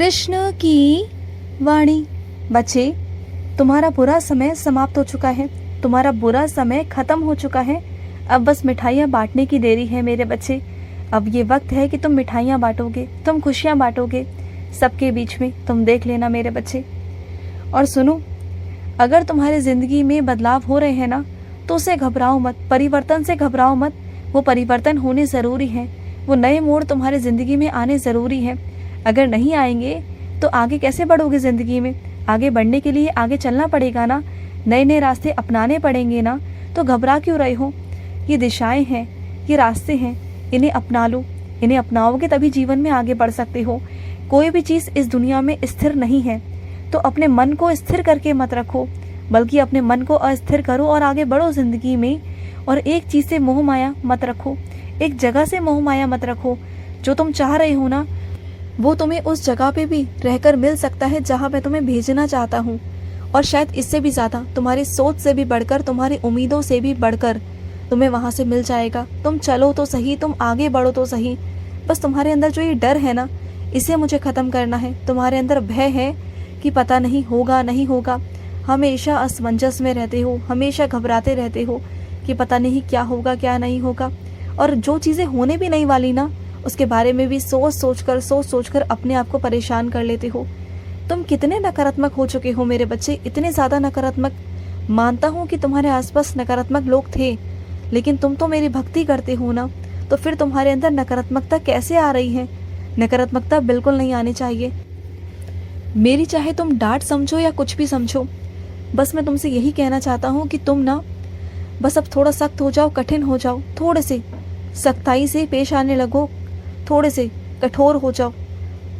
कृष्ण की वाणी। बच्चे, तुम्हारा बुरा समय समाप्त हो चुका है, तुम्हारा बुरा समय खत्म हो चुका है। अब बस मिठाइयाँ बांटने की देरी है मेरे बच्चे। अब ये वक्त है कि तुम मिठाइयाँ बांटोगे, तुम खुशियाँ बांटोगे सबके बीच में। तुम देख लेना मेरे बच्चे। और सुनो, अगर तुम्हारी ज़िंदगी में बदलाव हो रहे हैं ना, तो उसे घबराओ मत, परिवर्तन से घबराओ मत। वो परिवर्तन होने ज़रूरी है, वो नए मोड़ तुम्हारी ज़िंदगी में आने ज़रूरी है। अगर नहीं आएंगे तो आगे कैसे बढ़ोगे ज़िंदगी में? आगे बढ़ने के लिए आगे चलना पड़ेगा ना, नए नए रास्ते अपनाने पड़ेंगे ना। तो घबरा क्यों रहे हो? ये दिशाएं हैं, ये रास्ते हैं, इन्हें अपना लो। इन्हें अपनाओगे तभी जीवन में आगे बढ़ सकते हो। कोई भी चीज़ इस दुनिया में स्थिर नहीं है, तो अपने मन को स्थिर करके मत रखो, बल्कि अपने मन को अस्थिर करो और आगे बढ़ो ज़िंदगी में। और एक चीज़ से मोह माया मत रखो, एक जगह से मोह माया मत रखो। जो तुम चाह रहे हो ना, वो तुम्हें उस जगह पे भी रहकर मिल सकता है जहाँ मैं तुम्हें भेजना चाहता हूँ। और शायद इससे भी ज़्यादा, तुम्हारी सोच से भी बढ़कर, तुम्हारी उम्मीदों से भी बढ़कर तुम्हें वहाँ से मिल जाएगा। तुम चलो तो सही, तुम आगे बढ़ो तो सही। बस तुम्हारे अंदर जो ये डर है ना, इसे मुझे ख़त्म करना है। तुम्हारे अंदर भय है कि पता नहीं होगा नहीं होगा, हमेशा असमंजस में रहते हो, हमेशा घबराते रहते हो कि पता नहीं क्या होगा क्या नहीं होगा। और जो चीज़ें होने भी नहीं वाली ना, उसके बारे में भी सोच सोच कर अपने आप को परेशान कर लेते हो। तुम कितने नकारात्मक हो चुके हो मेरे बच्चे, इतने ज़्यादा नकारात्मक। मानता हूँ कि तुम्हारे आसपास नकारात्मक लोग थे, लेकिन तुम तो मेरी भक्ति करते हो ना, तो फिर तुम्हारे अंदर नकारात्मकता कैसे आ रही है? नकारात्मकता बिल्कुल नहीं आनी चाहिए। मेरी चाहे तुम डांट समझो या कुछ भी समझो, बस मैं तुमसे यही कहना चाहता हूँ कि तुम ना बस अब थोड़ा सख्त हो जाओ, कठिन हो जाओ, थोड़े से सख्ताई से पेश आने लगो, थोड़े से कठोर हो जाओ।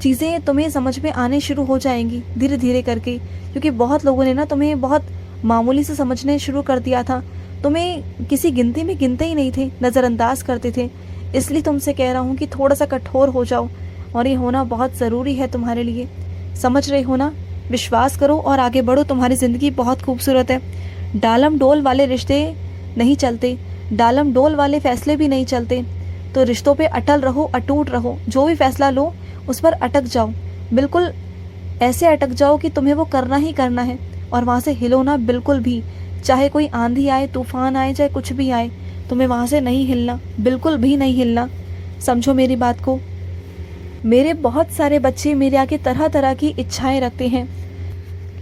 चीज़ें तुम्हें समझ में आने शुरू हो जाएंगी धीरे धीरे करके, क्योंकि बहुत लोगों ने ना तुम्हें बहुत मामूली से समझने शुरू कर दिया था। तुम्हें किसी गिनती में गिनते ही नहीं थे, नज़रअंदाज करते थे। इसलिए तुमसे कह रहा हूँ कि थोड़ा सा कठोर हो जाओ, और ये होना बहुत ज़रूरी है तुम्हारे लिए। समझ रहे हो ना? विश्वास करो और आगे बढ़ो। तुम्हारी ज़िंदगी बहुत खूबसूरत है। डालम डोल वाले रिश्ते नहीं चलते, डालम डोल वाले फैसले भी नहीं चलते। तो रिश्तों पे अटल रहो, अटूट रहो। जो भी फैसला लो उस पर अटक जाओ, बिल्कुल ऐसे अटक जाओ कि तुम्हें वो करना ही करना है, और वहाँ से हिलो ना बिल्कुल भी। चाहे कोई आंधी आए, तूफान आए, चाहे कुछ भी आए, तुम्हें वहाँ से नहीं हिलना, बिल्कुल भी नहीं हिलना। समझो मेरी बात को। मेरे बहुत सारे बच्चे मेरे आगे तरह तरह की इच्छाएं रखते हैं,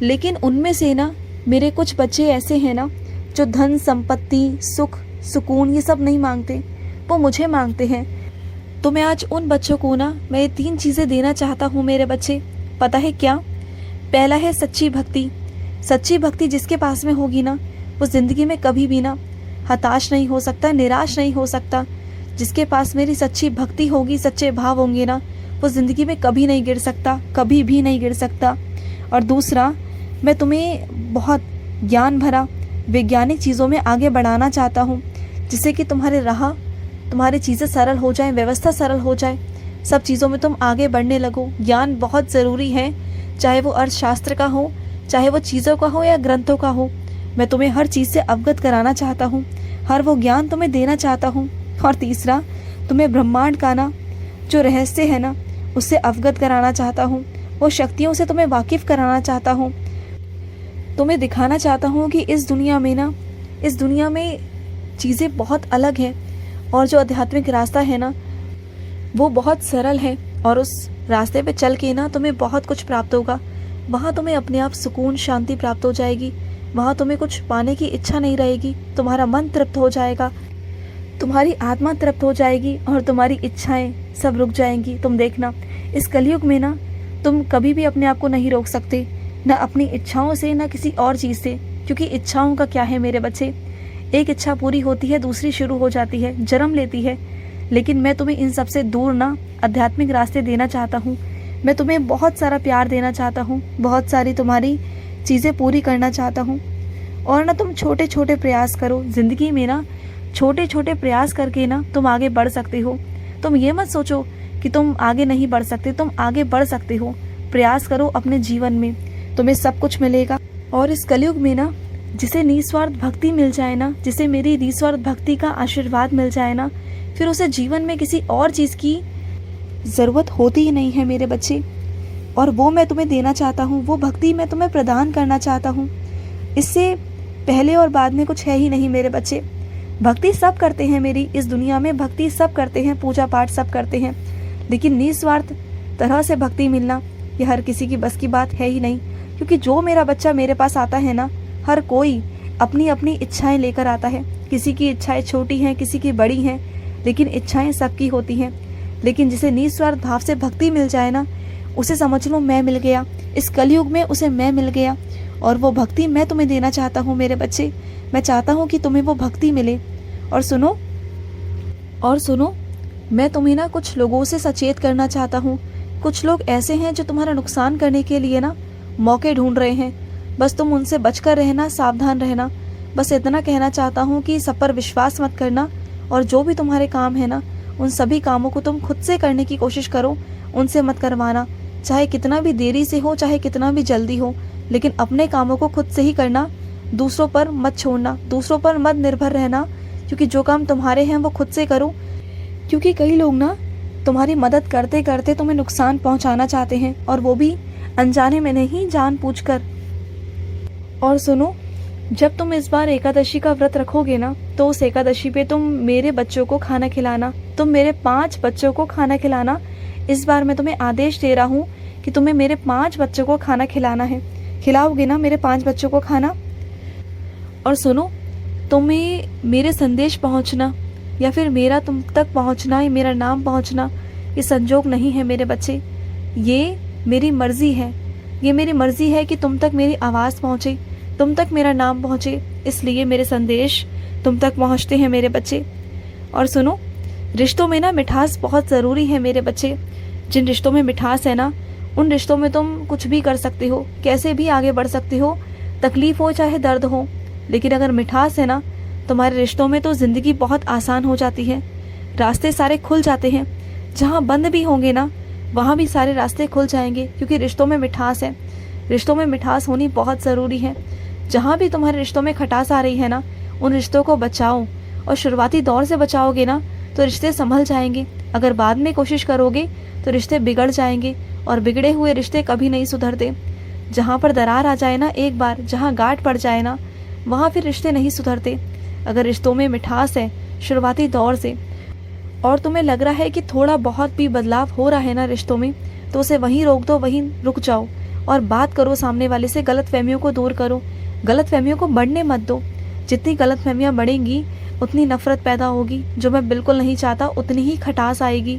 लेकिन उनमें से ना मेरे कुछ बच्चे ऐसे हैं ना, जो धन संपत्ति, सुख, सुकून ये सब नहीं मांगते, वो मुझे मांगते हैं। तो मैं आज उन बच्चों को ना मैं 3 चीज़ें देना चाहता हूँ मेरे बच्चे। पता है क्या? पहला है सच्ची भक्ति। सच्ची भक्ति जिसके पास में होगी ना, वो ज़िंदगी में कभी भी ना हताश नहीं हो सकता, निराश नहीं हो सकता। जिसके पास मेरी सच्ची भक्ति होगी, सच्चे भाव होंगे ना, वो ज़िंदगी में कभी नहीं गिर सकता, कभी भी नहीं गिर सकता। और दूसरा, मैं तुम्हें बहुत ज्ञान भरा वैज्ञानिक चीज़ों में आगे बढ़ाना चाहता हूँ, जिससे कि तुम्हारी चीज़ें सरल हो जाएं, व्यवस्था सरल हो जाए, सब चीज़ों में तुम आगे बढ़ने लगो। ज्ञान बहुत ज़रूरी है, चाहे वो अर्थशास्त्र का हो, चाहे वो चीज़ों का हो या ग्रंथों का हो। मैं तुम्हें हर चीज़ से अवगत कराना चाहता हूँ, हर वो ज्ञान तुम्हें देना चाहता हूँ। और तीसरा, तुम्हें ब्रह्मांड का ना जो रहस्य है ना, उससे अवगत कराना चाहता हूँ, वो शक्तियों से तुम्हें वाकिफ़ कराना चाहता हूँ। तुम्हें दिखाना चाहता हूँ कि इस दुनिया में चीज़ें बहुत अलग हैं, और जो आध्यात्मिक रास्ता है ना, वो बहुत सरल है, और उस रास्ते पे चल के ना तुम्हें बहुत कुछ प्राप्त होगा। वहाँ तुम्हें अपने आप सुकून, शांति प्राप्त हो जाएगी। वहाँ तुम्हें कुछ पाने की इच्छा नहीं रहेगी, तुम्हारा मन तृप्त हो जाएगा, तुम्हारी आत्मा तृप्त हो जाएगी, और तुम्हारी इच्छाएं सब रुक जाएंगी। तुम देखना, इस कलयुग में ना तुम कभी भी अपने आप को नहीं रोक सकते, ना अपनी इच्छाओं से, ना किसी और चीज़ से। क्योंकि इच्छाओं का क्या है मेरे बच्चे, एक इच्छा पूरी होती है, दूसरी शुरू हो जाती है, जन्म लेती है। लेकिन मैं तुम्हें इन सब से दूर ना आध्यात्मिक रास्ते देना चाहता हूँ। मैं तुम्हें बहुत सारा प्यार देना चाहता हूँ, बहुत सारी तुम्हारी चीज़ें पूरी करना चाहता हूँ। और ना तुम छोटे छोटे प्रयास करो ज़िंदगी में ना, छोटे छोटे प्रयास करके ना तुम आगे बढ़ सकते हो। तुम ये मत सोचो कि तुम आगे नहीं बढ़ सकते, तुम आगे बढ़ सकते हो। प्रयास करो अपने जीवन में, तुम्हें सब कुछ मिलेगा। और इस कलयुग में ना जिसे निस्वार्थ भक्ति मिल जाए ना, जिसे मेरी निस्वार्थ भक्ति का आशीर्वाद मिल जाए ना, फिर उसे जीवन में किसी और चीज़ की ज़रूरत होती ही नहीं है मेरे बच्चे। और वो मैं तुम्हें देना चाहता हूँ, वो भक्ति मैं तुम्हें प्रदान करना चाहता हूँ। इससे पहले और बाद में कुछ है ही नहीं मेरे बच्चे। भक्ति सब करते हैं मेरी इस दुनिया में, भक्ति सब करते हैं, पूजा पाठ सब करते हैं, लेकिन निस्वार्थ तरह से भक्ति मिलना ये हर किसी की बस की बात है ही नहीं। क्योंकि जो मेरा बच्चा मेरे पास आता है ना, हर कोई अपनी अपनी इच्छाएं लेकर आता है। किसी की इच्छाएं छोटी हैं, किसी की बड़ी हैं, लेकिन इच्छाएं सबकी होती हैं। लेकिन जिसे निस्वार्थ भाव से भक्ति मिल जाए ना, उसे समझ लो मैं मिल गया। इस कलयुग में उसे मैं मिल गया, और वो भक्ति मैं तुम्हें देना चाहता हूँ मेरे बच्चे। मैं चाहता हूँ कि तुम्हें वो भक्ति मिले। और सुनो, मैं तुम्हें ना कुछ लोगों से सचेत करना चाहता हूँ। कुछ लोग ऐसे हैं जो तुम्हारा नुकसान करने के लिए ना मौके ढूंढ रहे हैं। बस तुम उनसे बचकर रहना, सावधान रहना। बस इतना कहना चाहता हूँ कि सब पर विश्वास मत करना, और जो भी तुम्हारे काम है ना, उन सभी कामों को तुम खुद से करने की कोशिश करो, उनसे मत करवाना। चाहे कितना भी देरी से हो, चाहे कितना भी जल्दी हो, लेकिन अपने कामों को खुद से ही करना। दूसरों पर मत छोड़ना, दूसरों पर मत निर्भर रहना, क्योंकि जो काम तुम्हारे हैं वो खुद से करो। क्योंकि कई लोग ना तुम्हारी मदद करते करते तुम्हें नुकसान पहुंचाना चाहते हैं, और वो भी अनजाने में नहीं, जानबूझकर। और सुनो, जब तुम इस बार एकादशी का व्रत रखोगे ना, तो उस एकादशी पे तुम मेरे बच्चों को खाना खिलाना। तुम मेरे 5 बच्चों को खाना खिलाना। इस बार मैं तुम्हें आदेश दे रहा हूँ कि तुम्हें मेरे 5 बच्चों को खाना खिलाना है। खिलाओगे ना मेरे 5 बच्चों को खाना? और सुनो, तुम्हें मेरे संदेश पहुँचना या फिर मेरा तुम तक पहुँचना, या मेरा नाम पहुँचना, ये संजोग नहीं है मेरे बच्चे। ये मेरी मर्जी है। ये मेरी मर्जी है कि तुम तक मेरी आवाज़ पहुँचे, तुम तक मेरा नाम पहुँचे। इसलिए मेरे संदेश तुम तक पहुँचते हैं मेरे बच्चे। और सुनो, रिश्तों में ना मिठास बहुत ज़रूरी है मेरे बच्चे। जिन रिश्तों में मिठास है ना, उन रिश्तों में तुम कुछ भी कर सकते हो, कैसे भी आगे बढ़ सकते हो, तकलीफ हो चाहे दर्द हो। लेकिन अगर मिठास है ना तुम्हारे रिश्तों में, तो ज़िंदगी बहुत आसान हो जाती है। रास्ते सारे खुल जाते हैं। जहाँ बंद भी होंगे ना, वहाँ भी सारे रास्ते खुल जाएंगे, क्योंकि रिश्तों में मिठास है। रिश्तों में मिठास होनी बहुत ज़रूरी है। जहाँ भी तुम्हारे रिश्तों में खटास आ रही है ना, उन रिश्तों को बचाओ। और शुरुआती दौर से बचाओगे ना, तो रिश्ते संभल जाएंगे। अगर बाद में कोशिश करोगे तो रिश्ते बिगड़ जाएंगे, और बिगड़े हुए रिश्ते कभी नहीं सुधरते। जहाँ पर दरार आ जाए ना, एक बार जहाँ गांठ पड़ जाए ना, वहाँ फिर रिश्ते नहीं सुधरते। अगर रिश्तों में मिठास है शुरुआती दौर से, और तुम्हें लग रहा है कि थोड़ा बहुत भी बदलाव हो रहा है ना रिश्तों में, तो उसे वहीं रोक दो, वहीं रुक जाओ और बात करो सामने वाले से। गलतफहमियों को दूर करो, गलतफहमियों को बढ़ने मत दो। जितनी गलतफहमियाँ बढ़ेंगी उतनी नफरत पैदा होगी, जो मैं बिल्कुल नहीं चाहता। उतनी ही खटास आएगी।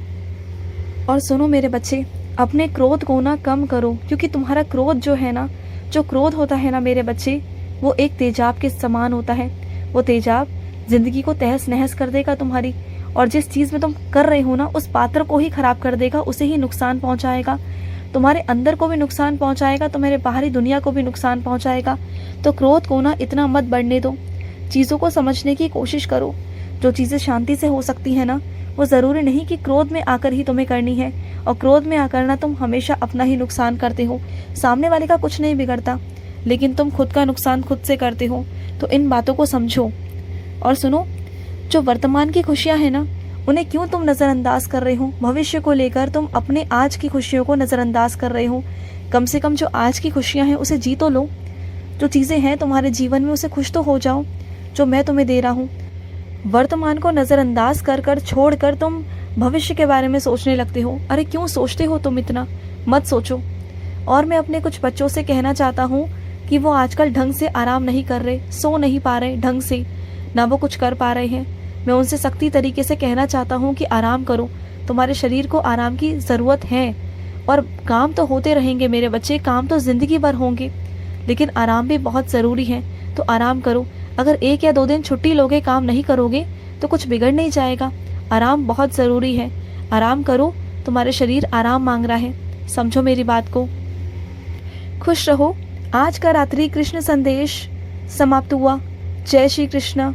और सुनो मेरे बच्चे, अपने क्रोध को ना कम करो, क्योंकि तुम्हारा क्रोध जो है ना, जो क्रोध होता है ना मेरे बच्चे, वो एक तेजाब के समान होता है। वो तेजाब जिंदगी को तहस नहस कर देगा तुम्हारी, और जिस चीज़ में तुम कर रहे हो ना, उस पात्र को ही खराब कर देगा, उसे ही नुकसान पहुंचाएगा। तुम्हारे अंदर को भी नुकसान पहुंचाएगा, तुम्हारे बाहरी दुनिया को भी नुकसान पहुंचाएगा। तो क्रोध को ना इतना मत बढ़ने दो। चीज़ों को समझने की कोशिश करो। जो चीज़ें शांति से हो सकती है ना, वो ज़रूरी नहीं कि क्रोध में आकर ही तुम्हें करनी है। और क्रोध में आकर ना तुम हमेशा अपना ही नुकसान करते हो। सामने वाले का कुछ नहीं बिगड़ता, लेकिन तुम खुद का नुकसान खुद से करते हो। तो इन बातों को समझो। और सुनो, जो वर्तमान की खुशियाँ हैं ना, उन्हें क्यों तुम नज़रअंदाज कर रहे हो? भविष्य को लेकर तुम अपने आज की खुशियों को नज़रअंदाज कर रहे हो। कम से कम जो आज की खुशियाँ हैं उसे जी तो लो। जो चीज़ें हैं तुम्हारे जीवन में, उसे खुश तो हो जाओ, जो मैं तुम्हें दे रहा हूँ। वर्तमान को नज़रअंदाज कर कर छोड़ कर तुम भविष्य के बारे में सोचने लगते हो। अरे क्यों सोचते हो तुम इतना? मत सोचो। और मैं अपने कुछ बच्चों से कहना चाहता हूँ कि वो आजकल ढंग से आराम नहीं कर रहे, सो नहीं पा रहे ढंग से, ना वो कुछ कर पा रहे हैं। मैं उनसे सख्ती तरीके से कहना चाहता हूँ कि आराम करो। तुम्हारे शरीर को आराम की ज़रूरत है। और काम तो होते रहेंगे मेरे बच्चे, काम तो ज़िंदगी भर होंगे, लेकिन आराम भी बहुत ज़रूरी है। तो आराम करो। अगर 1 या 2 दिन छुट्टी लोगे, काम नहीं करोगे, तो कुछ बिगड़ नहीं जाएगा। आराम बहुत ज़रूरी है। आराम करो, तुम्हारे शरीर आराम मांग रहा है। समझो मेरी बात को। खुश रहो। आज का रात्रि कृष्ण संदेश समाप्त हुआ। जय श्री कृष्ण।